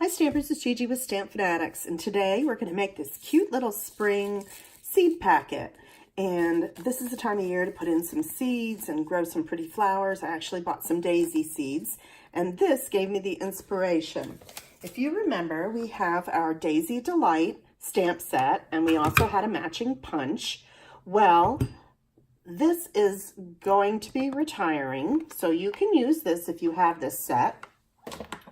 Hi Stampers, it's Gigi with Stampfunatics, and today we're going to make this cute little spring seed packet. And this is the time of year to put in some seeds and grow some pretty flowers. I actually bought some daisy seeds, and this gave me the inspiration. If you remember, we have our Daisy Delight stamp set, and we also had a matching punch. Well, this is going to be retiring, so you can use this if you have this set.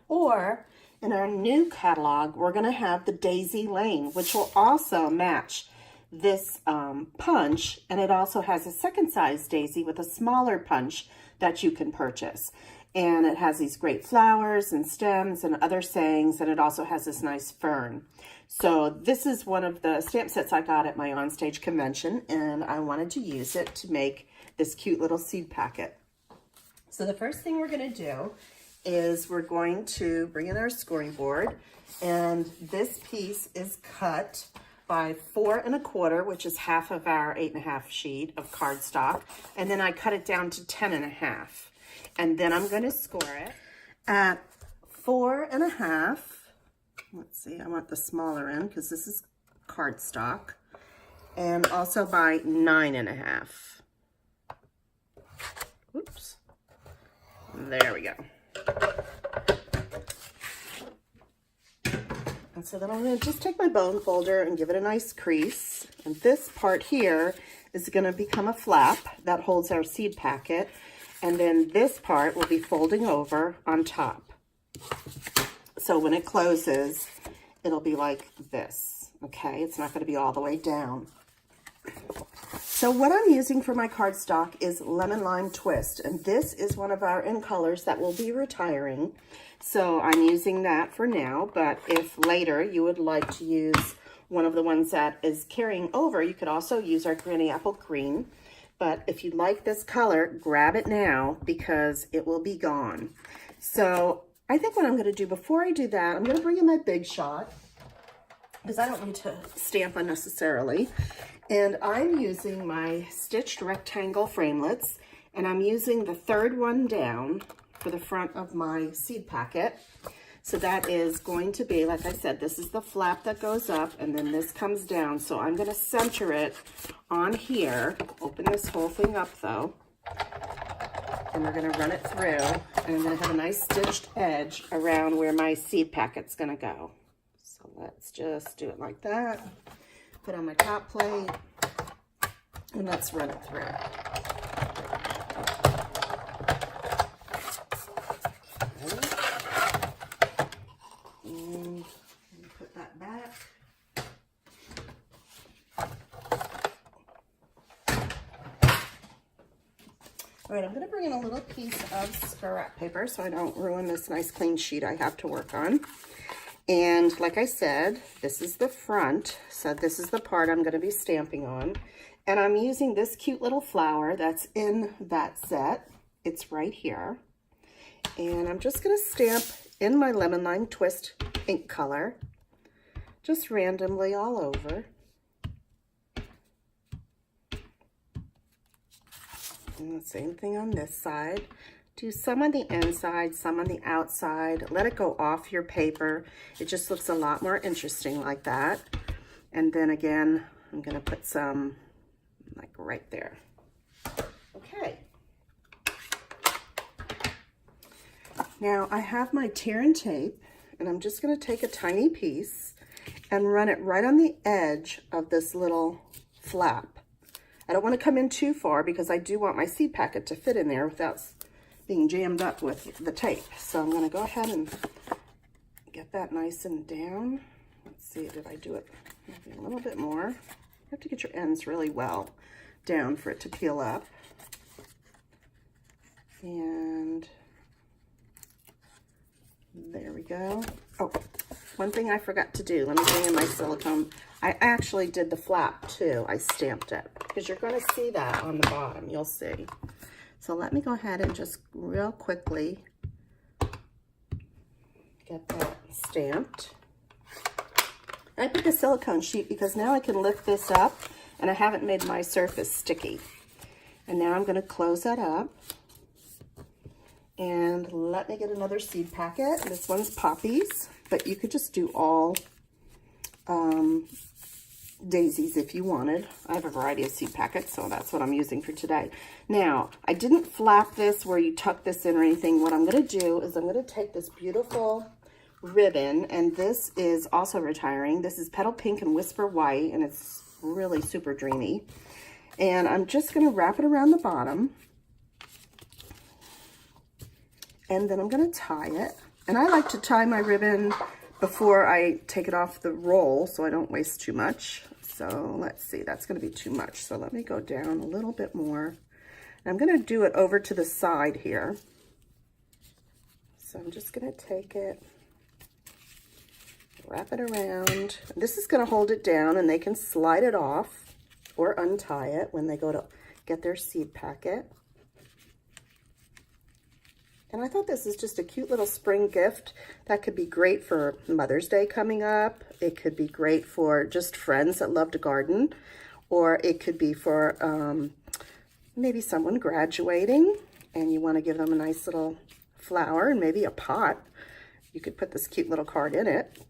Or in our new catalog, we're going to have the Daisy Lane, which will also match this punch, and it also has a second size daisy with a smaller punch that you can purchase. And it has these great flowers and stems and other sayings, and it also has this nice fern. So this is one of the stamp sets I got at my onstage convention, and I wanted to use it to make this cute little seed packet. So the first thing we're going to do is we're going to bring in our scoring board, and this piece is cut by 4 1/4, which is half of our 8 1/2 sheet of cardstock, and then I cut it down to 10 1/2, and then I'm going to score it at 4 1/2. Let's see, I want the smaller end because this is cardstock, and also by 9 1/2. Oops, there we go. And so then I'm going to just take my bone folder and give it a nice crease. And this part here is going to become a flap that holds our seed packet. And then this part will be folding over on top. So when it closes, it'll be like this. Okay, it's not going to be all the way down. So what I'm using for my cardstock is Lemon Lime Twist, and this is one of our in colors that will be retiring. So I'm using that for now, but if later you would like to use one of the ones that is carrying over, you could also use our Granny Apple Green. But if you like this color, grab it now because it will be gone. So I think what I'm going to do before I do that, I'm going to bring in my Big Shot because I don't need to stamp unnecessarily. And I'm using my stitched rectangle framelits, and I'm using the third one down for the front of my seed packet. So that is going to be, like I said, this is the flap that goes up, and then this comes down. So I'm going to center it on here. Open this whole thing up though, and we're going to run it through, and I'm going to have a nice stitched edge around where my seed packet's going to go. So let's just do it like that. Put on my top plate, and let's run it through. And put that back. All right, I'm going to bring in a little piece of scrap paper so I don't ruin this nice clean sheet I have to work on. And like I said, this is the front, so this is the part I'm going to be stamping on. And I'm using this cute little flower that's in that set. It's right here. And I'm just going to stamp in my Lemon Lime Twist ink color, just randomly all over. And the same thing on this side. Do some on the inside, some on the outside. Let it go off your paper. It just looks a lot more interesting like that. And then again, I'm going to put some like right there. Okay. Now I have my tear and tape, and I'm just going to take a tiny piece and run it right on the edge of this little flap. I don't want to come in too far because I do want my seed packet to fit in there without being jammed up with the tape. So I'm going to go ahead and get that nice and down. Let's see, did I do it maybe a little bit more? You have to get your ends really well down for it to peel up. And there we go. Oh, one thing I forgot to do. Let me bring in my silicone. I actually did the flap too. I stamped it because you're going to see that on the bottom. You'll see. So let me go ahead and just real quickly get that stamped. I put the silicone sheet because now I can lift this up and I haven't made my surface sticky. And now I'm going to close that up. And let me get another seed packet. This one's poppies. but you could just do all daisies if you wanted. I have a variety of seed packets, so that's what I'm using for today. Now, I didn't flap this where you tuck this in or anything. What I'm going to do is I'm going to take this beautiful ribbon, and this is also retiring. This is Petal Pink and Whisper White, and it's really super dreamy. And I'm just going to wrap it around the bottom, and then I'm going to tie it. And I like to tie my ribbon before I take it off the roll so I don't waste too much. So let's see, that's going to be too much. So let me go down a little bit more. And I'm going to do it over to the side here. So I'm just going to take it, wrap it around. This is going to hold it down, and they can slide it off or untie it when they go to get their seed packet. And I thought this is just a cute little spring gift that could be great for Mother's Day coming up. It could be great for just friends that love to garden, or it could be for maybe someone graduating and you want to give them a nice little flower and maybe a pot. You could put this cute little card in it.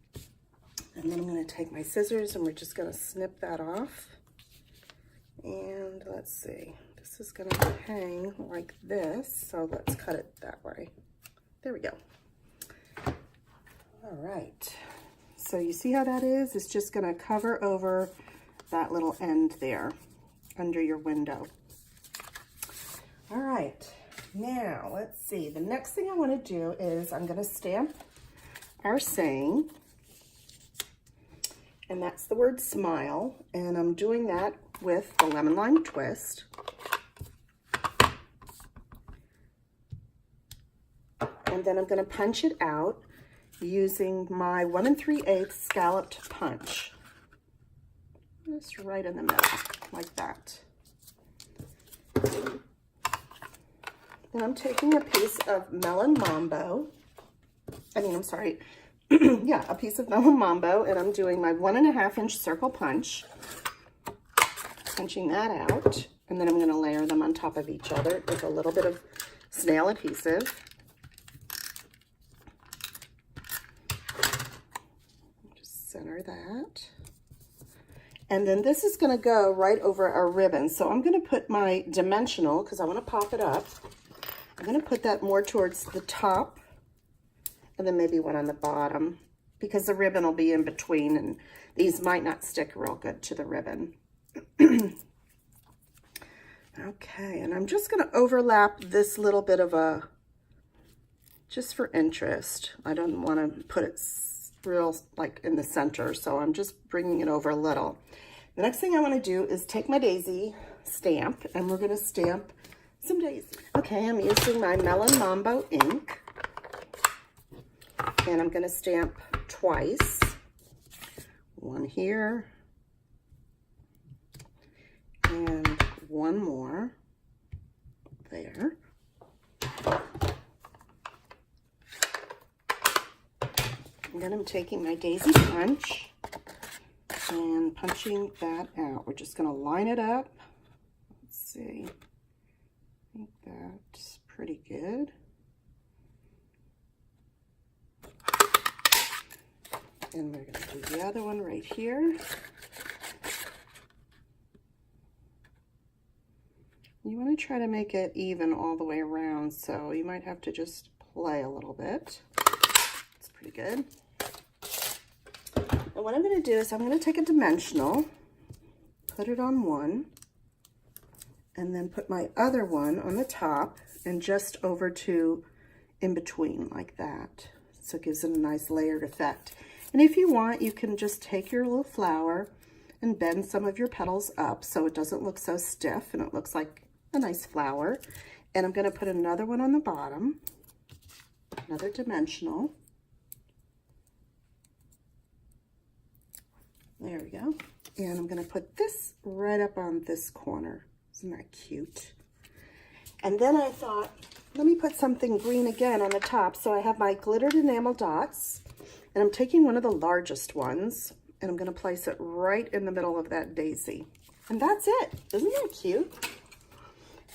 And then I'm going to take my scissors and we're just going to snip that off. And let's see, this is going to hang like this, so let's cut it that way. There we go. All right, so you see how that is? It's just going to cover over that little end there under your window. All right, now let's see. The next thing I want to do is I'm going to stamp our saying, and that's the word smile, and I'm doing that with the lemon lime twist. And then I'm going to punch it out using my 1 3/8 scalloped punch. Just right in the middle, like that. Then I'm taking a piece of melon mambo. Yeah, a piece of melon mambo, and I'm doing my 1 1/2 inch circle punch. Punching that out, and then I'm going to layer them on top of each other with a little bit of snail adhesive. Just center that. And then this is going to go right over our ribbon. So I'm going to put my dimensional, because I want to pop it up. I'm going to put that more towards the top, and then maybe one on the bottom, because the ribbon will be in between, and these might not stick real good to the ribbon. Okay, and I'm just going to overlap this little bit of a, just for interest. I don't want to put it real like in the center, so I'm just bringing it over a little. The next thing I want to do is take my daisy stamp, and we're going to stamp some daisies. Okay, I'm using my Melon Mambo ink, and I'm going to stamp twice. One here, and one more there. And then I'm taking my daisy punch and punching that out. We're just going to line it up. Let's see. I think that's pretty good. And we're going to do the other one right here. You want to try to make it even all the way around, so you might have to just play a little bit. It's pretty good. And what I'm going to do is I'm going to take a dimensional, put it on one, and then put my other one on the top and just over to in between like that. So it gives it a nice layered effect. And if you want, you can just take your little flower and bend some of your petals up so it doesn't look so stiff and it looks like a nice flower. And I'm going to put another one on the bottom, another dimensional. There we go. And I'm going to put this right up on this corner. Isn't that cute? And then I thought, let me put something green again on the top. So I have my glittered enamel dots, and I'm taking one of the largest ones, and I'm going to place it right in the middle of that daisy. And that's it. Isn't that cute?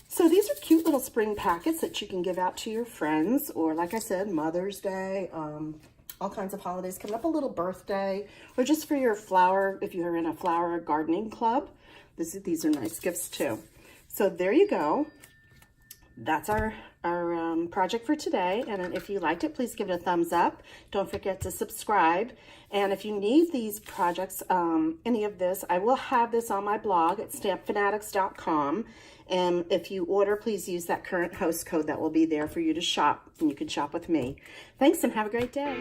So these are cute little spring packets that you can give out to your friends, or like I said, Mother's Day, all kinds of holidays coming up, a little birthday, or just for your flower, if you're in a flower gardening club. These are nice gifts too. So there you go. That's our project for today. And if you liked it, please give it a thumbs up. Don't forget to subscribe. And if you need these projects, any of this, I will have this on my blog at stampfunatics.com. And if you order, please use that current host code that will be there for you to shop, and you can shop with me. Thanks and have a great day.